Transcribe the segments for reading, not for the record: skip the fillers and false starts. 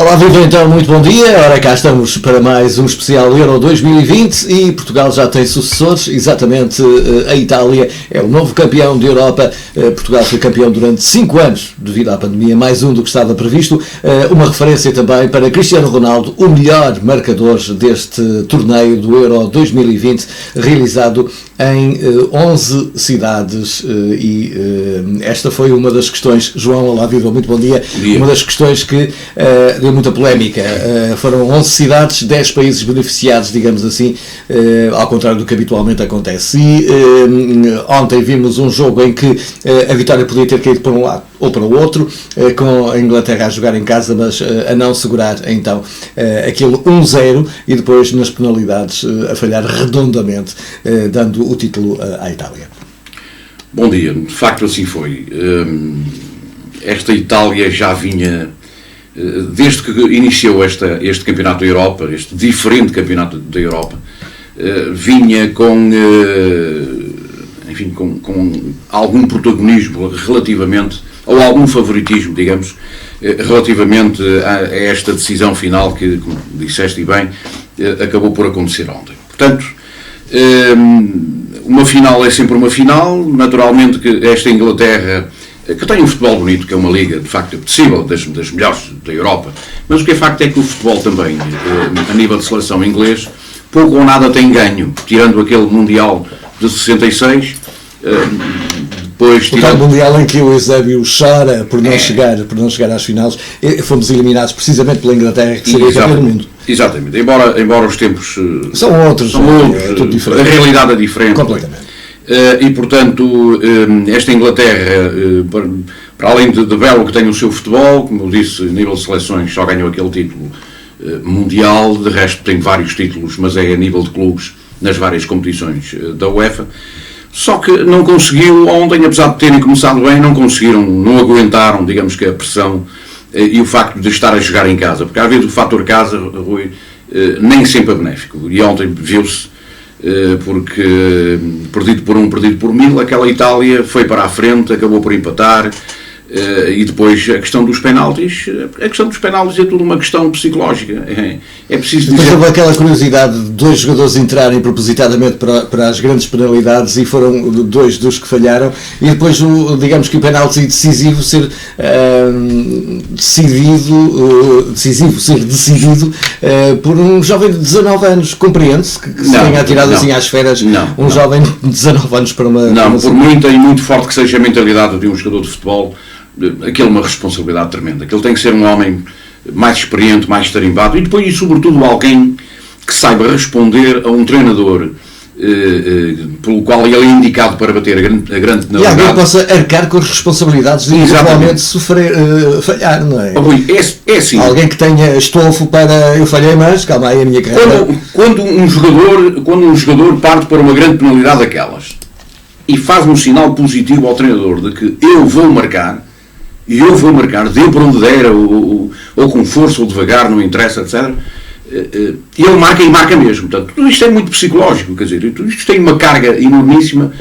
Olá, viva então, muito bom dia. Ora, cá estamos para mais um especial Euro 2020 e Portugal já tem sucessores, exatamente a Itália é o novo campeão de Europa. Portugal foi campeão durante 5 anos devido à pandemia, mais um do que estava previsto. Uma referência também para Cristiano Ronaldo, o melhor marcador deste torneio do Euro 2020, realizado em 11 cidades e esta foi uma das questões. João, olá, viva, muito bom dia. Uma das questões que deu muita polémica. Foram 11 cidades, 10 países beneficiados, digamos assim, ao contrário do que habitualmente acontece. E ontem vimos um jogo em que a vitória podia ter caído para um lado ou para o outro, com a Inglaterra a jogar em casa, mas a não segurar então aquele 1-0 e depois nas penalidades a falhar redondamente, dando o título à Itália. Bom dia, de facto assim foi. Esta Itália já vinha, desde que iniciou este campeonato da Europa, este diferente campeonato da Europa, vinha com algum protagonismo relativamente, ou algum favoritismo, digamos, relativamente a esta decisão final que, como disseste bem, acabou por acontecer ontem. Portanto, uma final é sempre uma final. Naturalmente que esta Inglaterra, que tem um futebol bonito, que é uma liga de facto apetecível, das melhores da Europa, mas o que é facto é que o futebol também, a nível de seleção inglês, pouco ou nada tem ganho, tirando aquele Mundial de 66, depois o tal Mundial em que o Eusébio chora por não chegar às finais. Fomos eliminados precisamente pela Inglaterra, que seria campeão do mundo. Exatamente, embora os tempos são outros, é tudo diferente. A realidade é diferente. Completamente. E portanto, esta Inglaterra, para além de belo que tem o seu futebol, como eu disse, a nível de seleções só ganhou aquele título mundial, de resto tem vários títulos, mas é a nível de clubes nas várias competições da UEFA. Só que não conseguiu ontem, apesar de terem começado bem, não aguentaram, digamos que a pressão e o facto de estar a jogar em casa, porque às vezes o fator casa, Rui, nem sempre é benéfico, e ontem viu-se, porque perdido por 1, perdido por 1000, aquela Itália foi para a frente, acabou por empatar, e depois a questão dos penaltis é tudo uma questão psicológica. É preciso dizer... Houve aquela curiosidade de 2 jogadores entrarem propositadamente para as grandes penalidades e foram 2 dos que falharam, e depois digamos que o penalti decisivo ser decidido por um jovem de 19 anos. Compreende-se que se tenha atirado assim às esferas jovem de 19 anos para uma... Não, por muito e muito forte que seja a mentalidade de um jogador de futebol, aquilo é uma responsabilidade tremenda. Aquele tem que ser um homem mais experiente, mais tarimbado, e depois, e sobretudo, alguém que saiba responder a um treinador pelo qual ele é indicado para bater a grande penalidade. E alguém possa arcar com as responsabilidades de eventualmente falhar, não é? É assim. Alguém que tenha estofo para eu falhei, mas calma aí a minha carreira. Quando um jogador parte para uma grande penalidade daquelas e faz um sinal positivo ao treinador de que eu vou marcar, dê por onde der, ou com força ou devagar, não interessa, etc. E ele marca e marca mesmo. Portanto, tudo isto é muito psicológico, quer dizer, tudo isto tem uma carga enormíssima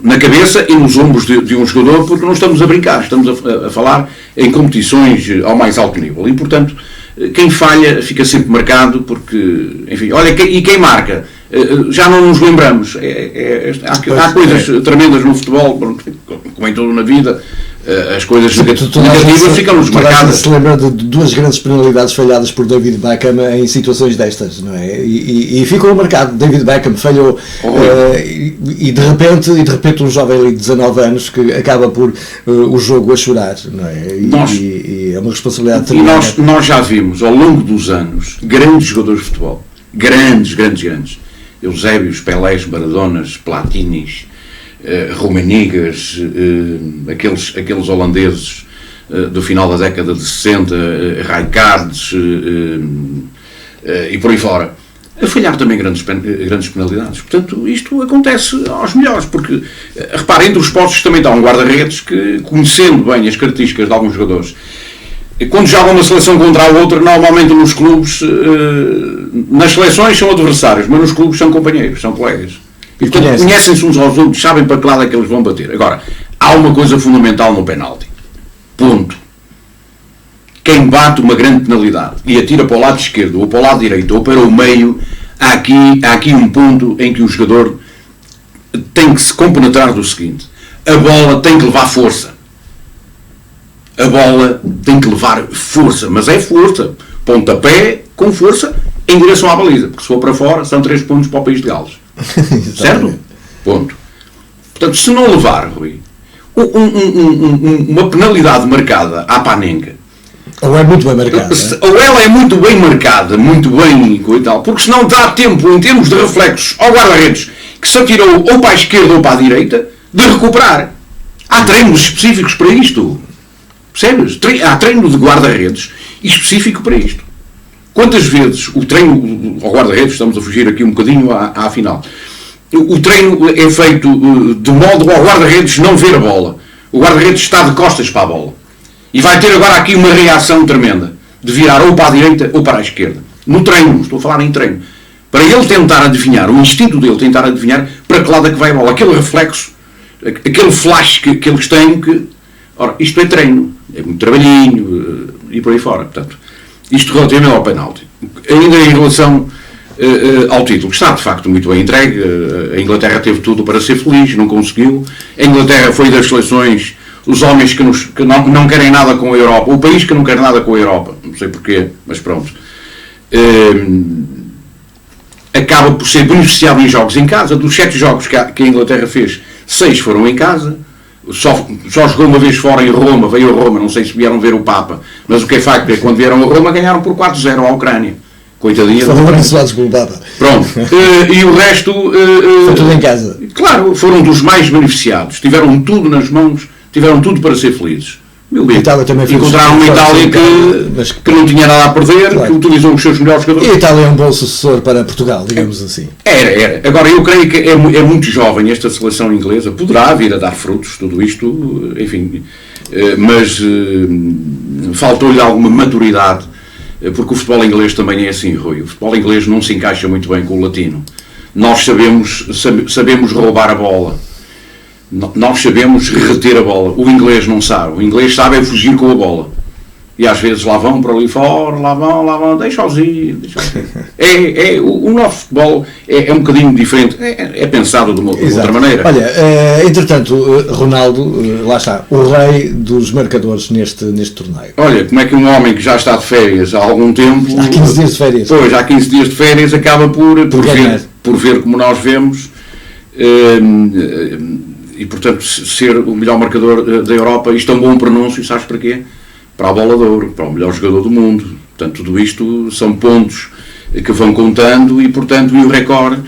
na cabeça e nos ombros de um jogador, porque não estamos a brincar, estamos a falar em competições ao mais alto nível. E, portanto, quem falha fica sempre marcado, porque, enfim, olha, e quem marca? Já não nos lembramos. Há coisas tremendas no futebol, como em tudo na vida, as coisas negativas ficam-nos marcadas. Se lembra de 2 grandes penalidades falhadas por David Beckham em situações destas, não é? E ficou marcado. David Beckham falhou e de repente um jovem ali de 19 anos que acaba por o jogo a chorar, não é? E é uma responsabilidade tremenda. E nós já vimos ao longo dos anos grandes jogadores de futebol, grandes, Eusébios, Pelés, Maradonas, Platinis, Rummenigges, aqueles holandeses do final da década de 60, Rijkaards e por aí fora, a falhar também grandes penalidades. Portanto, isto acontece aos melhores, porque, reparem, entre os postos também está um guarda-redes que, conhecendo bem as características de alguns jogadores, quando jogam uma seleção contra a outra, normalmente nos clubes, nas seleções são adversários, mas nos clubes são companheiros, são colegas. E portanto conhecem-se uns aos outros, sabem para que lado é que eles vão bater. Agora, há uma coisa fundamental no penalti. Ponto. quem bate uma grande penalidade e atira para o lado esquerdo, ou para o lado direito, ou para o meio, há aqui um ponto em que o jogador tem que se compenetrar do seguinte: a bola tem que levar força. A bola tem que levar força, mas é força. Pontapé com força em direção à baliza, porque se for para fora são 3 pontos para o país de Gales. Certo? Ponto. Portanto, se não levar, Rui, uma penalidade marcada à Panenka, ou é muito bem marcada, ou ela é muito bem marcada, muito bem e tal, porque senão dá tempo, em termos de reflexos, ao guarda-redes que se atirou ou para a esquerda ou para a direita, de recuperar. Há treinos específicos para isto. Percebes? Há treino de guarda-redes específico para isto. Quantas vezes o treino ao guarda-redes, estamos a fugir aqui um bocadinho à final, o treino é feito de modo ao guarda-redes não ver a bola. O guarda-redes está de costas para a bola. E vai ter agora aqui uma reação tremenda, de virar ou para a direita ou para a esquerda. No treino, estou a falar em treino. Para ele tentar adivinhar, o instinto dele tentar adivinhar para que lado é que vai a bola. Aquele reflexo, aquele flash que eles têm, ora, isto é treino. É muito trabalhinho e por aí fora. Portanto, isto relativamente ao penalti. Ainda em relação ao título, que está de facto muito bem entregue. A Inglaterra teve tudo para ser feliz, não conseguiu. A Inglaterra foi das seleções, os homens que não querem nada com a Europa, o país que não quer nada com a Europa, não sei porquê, mas pronto. Acaba por ser beneficiado em jogos em casa. Dos 7 jogos que a Inglaterra fez, 6 foram em casa. Só jogou uma vez fora em Roma, veio a Roma, não sei se vieram ver o Papa, mas o que é facto é que quando vieram a Roma ganharam por 4-0 à Ucrânia. Coitadinha. Foram abençoados pelo Papa. Pronto. E o resto... foi tudo em casa. Claro, foram dos mais beneficiados. Tiveram tudo nas mãos, tiveram tudo para ser felizes. Encontraram uma Itália que não tinha nada a perder, claro, que utilizou os seus melhores jogadores. E a Itália é um bom sucessor para Portugal, digamos assim. Era. Agora, eu creio que é muito jovem esta seleção inglesa, poderá vir a dar frutos, tudo isto, enfim, mas faltou-lhe alguma maturidade, porque o futebol inglês também é assim, Rui. O futebol inglês não se encaixa muito bem com o latino. Nós sabemos roubar a bola. Nós sabemos reter a bola. O inglês não sabe. O inglês sabe é fugir com a bola. E às vezes lá vão para ali fora, lá vão, deixa-os ir. O nosso futebol é um bocadinho diferente. É pensado de outra maneira. Olha, entretanto, Ronaldo, lá está, o rei dos marcadores neste torneio. Olha, como é que um homem que já está de férias há algum tempo... Há 15 dias de férias. Pois, há 15 dias de férias, acaba por ver como nós vemos... E portanto ser o melhor marcador da Europa. Isto é um bom pronúncio, sabes para quê? Para a bola de ouro, para o melhor jogador do mundo. Portanto, tudo isto são pontos que vão contando e portanto o recorde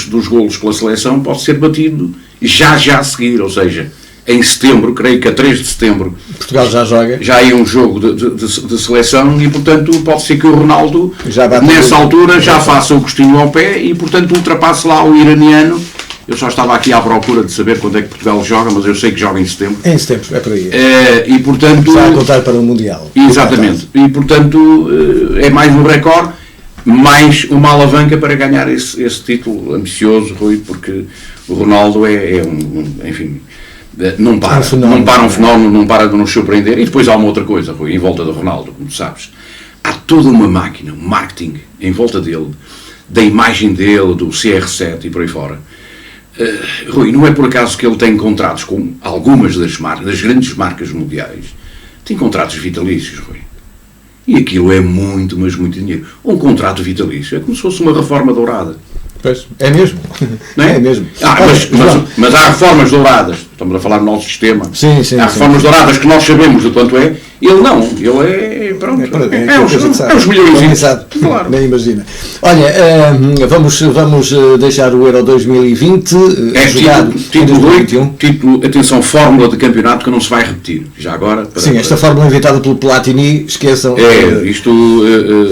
dos golos pela seleção pode ser batido já a seguir, ou seja, em setembro, creio que a 3 de setembro Portugal já joga, já é um jogo de seleção e portanto pode ser que o Ronaldo nessa altura já faça o gostinho ao pé e portanto ultrapasse lá o iraniano. Eu só estava aqui à procura de saber quando é que Portugal joga, mas eu sei que joga em setembro. Em setembro, é por aí. E portanto... Está a contar para o Mundial. Exatamente. E portanto é mais um recorde, mais uma alavanca para ganhar esse título ambicioso, Rui, porque o Ronaldo enfim, não para. Não para um fenómeno, não para de nos surpreender. E depois há uma outra coisa, Rui, em volta do Ronaldo, como sabes. Há toda uma máquina, um marketing em volta dele, da imagem dele, do CR7 e por aí fora. Rui, não é por acaso que ele tem contratos com algumas das grandes marcas mundiais. Tem contratos vitalícios, Rui. E aquilo é muito, mas muito dinheiro. Um contrato vitalício é como se fosse uma reforma dourada. Pois, é mesmo. Não é? É mesmo. Mas há reformas douradas. Estamos a falar do nosso sistema. Sim, há reformas douradas que nós sabemos de quanto é. Ele não. Ele é... Pronto. É uns milhões. Claro. Nem imagina. Olha, vamos deixar o Euro 2020 jogado em 2021. Título, atenção, fórmula de campeonato que não se vai repetir. Já agora... Sim, esta fórmula inventada pelo Platini, esqueçam. Isto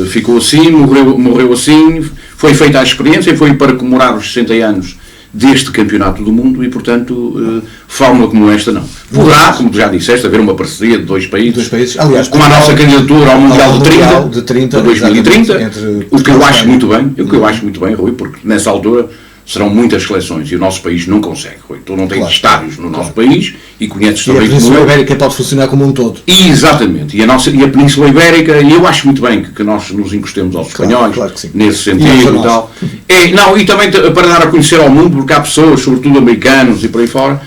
ficou assim, morreu assim, foi feita a experiência e foi para comemorar os 60 anos deste campeonato do mundo e, portanto, fórmula como esta não. Poderá, como tu já disseste, haver uma parceria de dois países. Aliás, com a nossa candidatura ao Mundial de 2030, o que eu acho muito bem, Rui, porque nessa altura serão muitas seleções e o nosso país não consegue. Tu não tens Claro. estádios no nosso país e conheces E a também Península como eu. Ibérica pode funcionar como um todo. Exatamente. E a Península Ibérica, e eu acho muito bem que nós nos encostemos aos espanhóis, claro que sim. nesse E aos sentido e nós. tal. E também para dar a conhecer ao mundo, porque há pessoas, sobretudo americanos e por aí fora,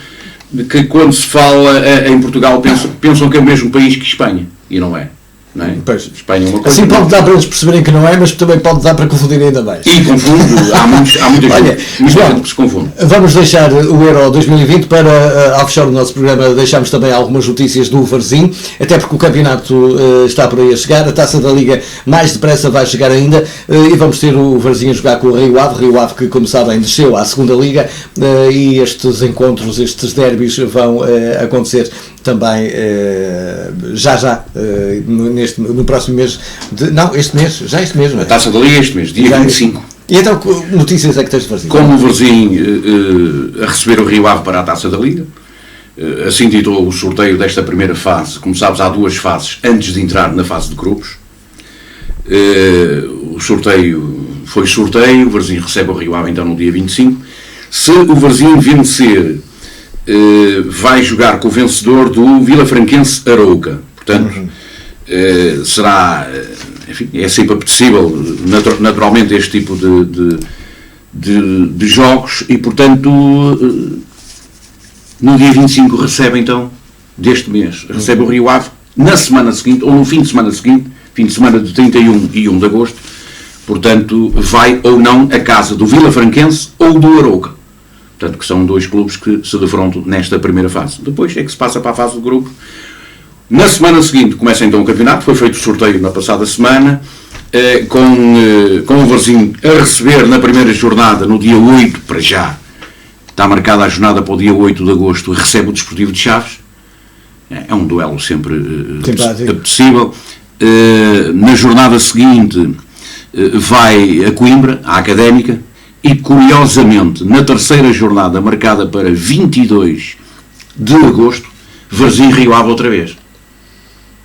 que quando se fala em Portugal pensam que é o mesmo país que Espanha. E não é. Não é? Pois. Espanha é uma coisa. Assim pode dar para eles perceberem que não é, mas também pode dar para confundir ainda mais. E confundo, há muita Olha, gente João, que se confunde. vamos deixar o Euro 2020 para, ao fechar o nosso programa, deixamos também algumas notícias do Varzim, até porque o campeonato está por aí a chegar, a Taça da Liga mais depressa vai chegar ainda, e vamos ter o Varzim a jogar com o Rio Ave, que, como sabem, desceu à segunda Liga, e estes encontros, estes derbys vão acontecer também no próximo mês, este mês, não é? A Taça da Liga este mês, dia 25. E então, que notícias é que tens de Varzim? Como o Varzim a receber o Rio Ave para a Taça da Liga, assim ditou o sorteio desta primeira fase. Como sabes, há 2 fases antes de entrar na fase de grupos. O sorteio foi sorteio, o Varzim recebe o Rio Ave então no dia 25. Se o Varzim vencer, vai jogar com o vencedor do Vilafranquense Arouca. Portanto, será, enfim, é sempre apetecível naturalmente este tipo de jogos e, portanto, no dia 25 recebe então, deste mês, recebe o Rio Ave na semana seguinte, ou no fim de semana seguinte, fim de semana de 31 e 1 de agosto, portanto, vai ou não à casa do Vilafranquense ou do Arouca. Portanto, que são 2 clubes que se defrontam nesta primeira fase. Depois é que se passa para a fase do grupo. Na semana seguinte começa então o campeonato, foi feito o sorteio na passada semana, com o Varzim a receber na primeira jornada, no dia 8, para já, está marcada a jornada para o dia 8 de agosto, recebe o Desportivo de Chaves. É um duelo sempre apetecível. Na jornada seguinte vai a Coimbra, à Académica, e curiosamente, na terceira jornada, marcada para 22 de agosto, Varzim e Rio Ave outra vez.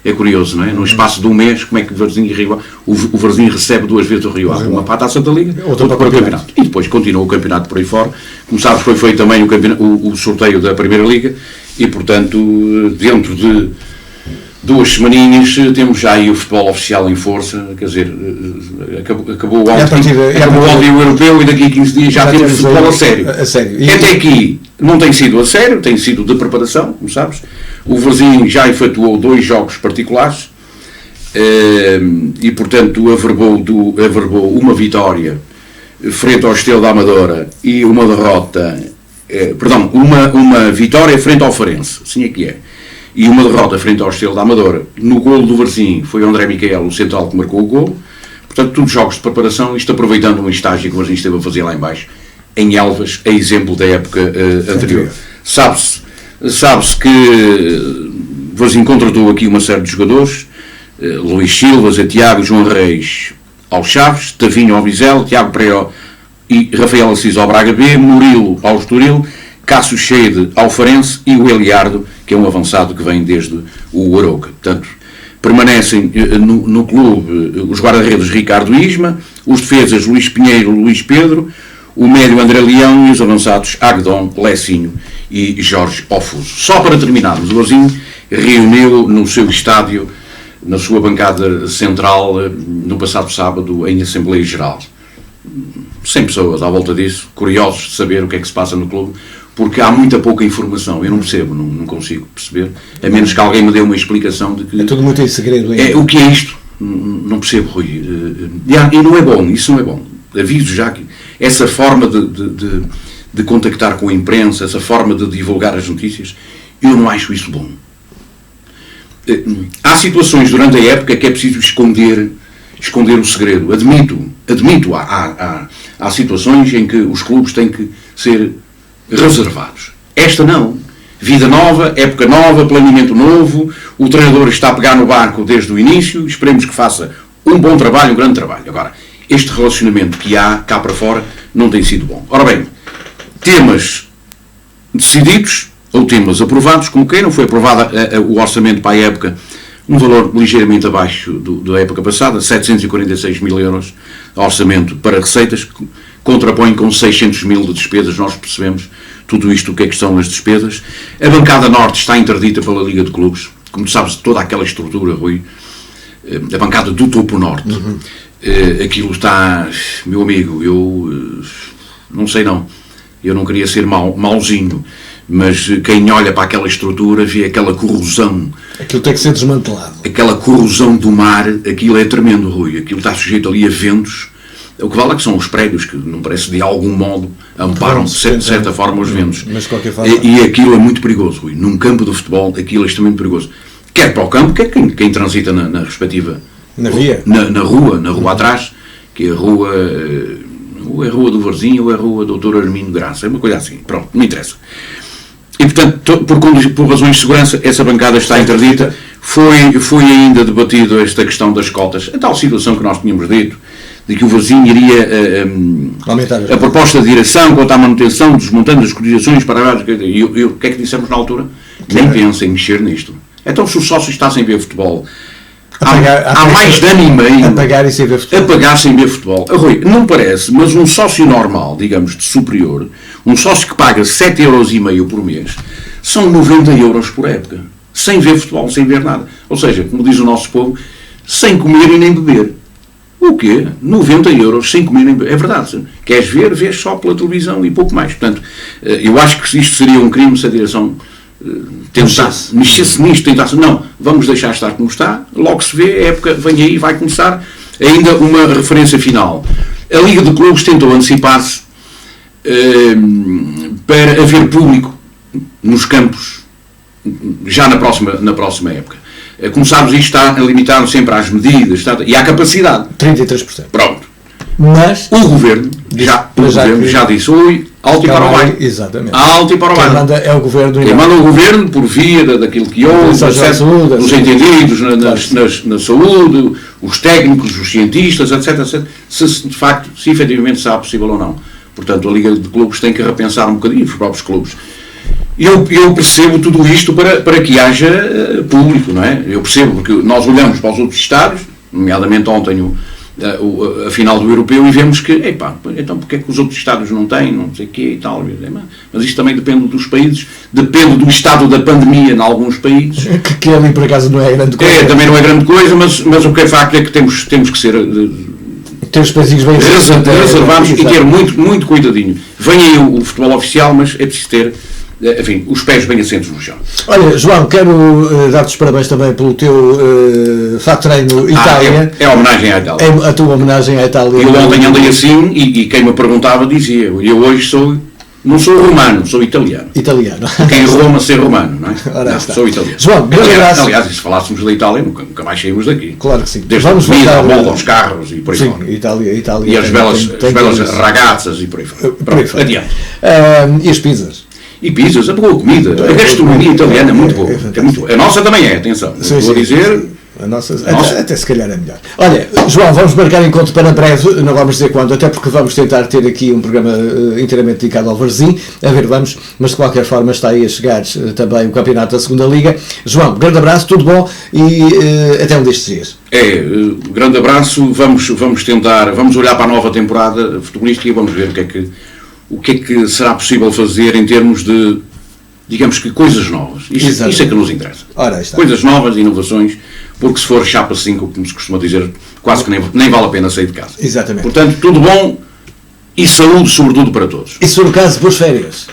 É curioso, não é? No espaço de um mês, como é que Varzim e Rio Ave... O Varzim recebe 2 vezes o Rio Ave, uma para a Taça da Liga, outra para o campeonato. E depois continua o campeonato por aí fora. Como sabes, foi feito também o sorteio da Primeira Liga e, portanto, dentro de 2 semaninhas temos já aí o futebol oficial em força, quer dizer, acabou o Ódio Europeu e daqui a 15 dias já temos futebol a sério. E até aqui não tem sido a sério, tem sido de preparação, como sabes. O Varzim já efetuou 2 jogos particulares e, portanto, averbou uma vitória frente ao Estrela da Amadora e uma derrota, uma vitória frente ao Farense, assim é que é. E uma derrota frente ao Estrela da Amadora. No golo do Varzim foi o André Micael, o central, que marcou o golo. Portanto, tudo jogos de preparação, isto aproveitando um estágio que o Varzim esteve a fazer lá em baixo, em Elvas, a exemplo da época anterior. Sabe-se que o Varzim contratou aqui uma série de jogadores, Luís Silva, Zé Tiago, João Reis ao Chaves, Tavinho ao Vizela, Tiago Pereira e Rafael Assis ao Braga B, Murilo ao Estoril, Cássio Cheide ao Farense e o Eliardo, que é um avançado que vem desde o Arouca. Portanto, permanecem no clube os guarda-redes Ricardo Isma, os defesas Luís Pinheiro, Luís Pedro, o médio André Leão e os avançados Agdon, Lecinho e Jorge Ofuso. Só para terminarmos, o Varzim reuniu no seu estádio, na sua bancada central, no passado sábado, em Assembleia Geral. 100 pessoas à volta disso, curiosos de saber o que é que se passa no clube, porque há muita pouca informação. Eu não percebo, não consigo perceber, a menos que alguém me dê uma explicação de que... É tudo muito em segredo. O que é isto? Não percebo, Rui. E não é bom, isso não é bom. Aviso já que essa forma de contactar com a imprensa, essa forma de divulgar as notícias, eu não acho isso bom. Há situações durante a época que é preciso esconder o segredo. Admito, há situações em que os clubes têm que ser reservados. Esta não. Vida nova, época nova, planeamento novo, o treinador está a pegar no barco desde o início, esperemos que faça um bom trabalho, um grande trabalho. Agora, este relacionamento que há cá para fora não tem sido bom. Ora bem, temas decididos, ou temas aprovados, como queiram, foi aprovado o orçamento para a época, um valor ligeiramente abaixo da época passada, 746 mil euros, orçamento para receitas, contrapõe com 600 mil de despesas, nós percebemos tudo isto, o que é que são as despesas. A bancada norte está interdita pela Liga de Clubes, como tu sabes, toda aquela estrutura, Rui, a bancada do topo norte, aquilo está, meu amigo, eu não sei não, eu não queria ser mauzinho, mas quem olha para aquela estrutura vê aquela corrosão. Aquilo tem que ser desmantelado. Aquela corrosão do mar, aquilo é tremendo, Rui. Aquilo está sujeito ali a ventos. O que vale é que são os prédios que, não parece, de algum modo, amparam de certa forma os ventos. Mas de qualquer forma... E aquilo é muito perigoso, Rui. Num campo de futebol, aquilo é extremamente perigoso. Quer para o campo, quer quem transita na respectiva... Na via? Na rua atrás, que é a rua... Ou é a Rua do Varzinho, ou é a Rua Doutor Armindo Graça. É uma coisa assim. Pronto, não interessa. E, portanto, por razões de segurança, essa bancada está interdita. Foi ainda debatido esta questão das cotas. A tal situação que nós tínhamos dito, de que o Varzinho iria aumentar a proposta de direção quanto à manutenção dos montantes das cotizações para... E o que é que dissemos na altura? Nem pensem em mexer nisto. Então, se o sócio está sem ver futebol, há mais de ano e meio a pagar sem ver futebol. A pagar sem ver futebol. Rui, não parece, mas um sócio normal, digamos, de superior, um sócio que paga 7,5€ por mês, são 90 euros por época. Sem ver futebol, sem ver nada. Ou seja, como diz o nosso povo, sem comer e nem beber. O quê? 90 euros sem comer nem beber. É verdade. Queres ver, vês só pela televisão e pouco mais. Portanto, eu acho que isto seria um crime se a direção tentasse, mexesse nisto, tentasse. Não, vamos deixar estar como está, logo se vê, a época vem aí, vai começar. Ainda uma referência final. A Liga de Clubes tentou antecipar-se para haver público nos campos já na próxima época. Como sabes, isto está limitado sempre às medidas e à capacidade. 33%. Pronto. Mas o Governo já disse, alto e para o baixo. Exatamente. Alto e para o baixo. Quem manda é o Governo. Quem manda é o Governo por via daquilo que houve, os entendidos na saúde, os técnicos, os cientistas, etc. Se de facto, se efetivamente será possível ou não. Portanto, a Liga de Clubes tem que repensar um bocadinho, os próprios clubes. Eu percebo tudo isto para que haja público, não é? Eu percebo, porque nós olhamos para os outros Estados, nomeadamente ontem a final do Europeu, e vemos que, então porque é que os outros Estados não têm, não sei o quê e tal. Mas isto também depende dos países, depende do estado da pandemia em alguns países. Que ali por acaso não é grande coisa. Também não é grande coisa, mas o que é facto é que temos que ser... ter os pezinhos bem reservados e ter muito cuidadinho. Vem aí o futebol oficial, mas é preciso ter... Enfim, os pés bem assentos no chão. Olha, João, quero dar-te os parabéns também pelo teu fato treino Itália. É a homenagem à Itália. É a tua homenagem à Itália. Eu ontem andei assim e quem me perguntava dizia, eu hoje não sou romano, sou italiano. Italiano. Quem em Roma ser romano, não é? Ora, sou italiano. João, aliás, se falássemos da Itália, nunca mais saímos daqui. Claro que sim. Desde a comida, a moda, aos carros e por aí fora. Sim, Itália. E as belas ragazzas e por aí fora. Pronto, adiante. E as pizzas? E pizzas, a boa comida. A gastronomia italiana é muito boa. A nossa também é, atenção. Estou a dizer... A nossa. Até se calhar é melhor. Olha, João, vamos marcar encontro para breve, não vamos dizer quando, até porque vamos tentar ter aqui um programa inteiramente dedicado ao Varzim, a ver, vamos, mas de qualquer forma está aí a chegar também o campeonato da segunda Liga. João, grande abraço, tudo bom e até um destes dias. Grande abraço, vamos tentar, vamos olhar para a nova temporada futebolística e vamos ver o que é que será possível fazer em termos de, digamos que, coisas novas. Isso é que nos interessa. Ora, está. Coisas novas, inovações, porque se for chapa 5, como se costuma dizer, quase que nem vale a pena sair de casa. Exatamente. Portanto, tudo bom e saúde, sobretudo, para todos. E se for o caso, boas férias.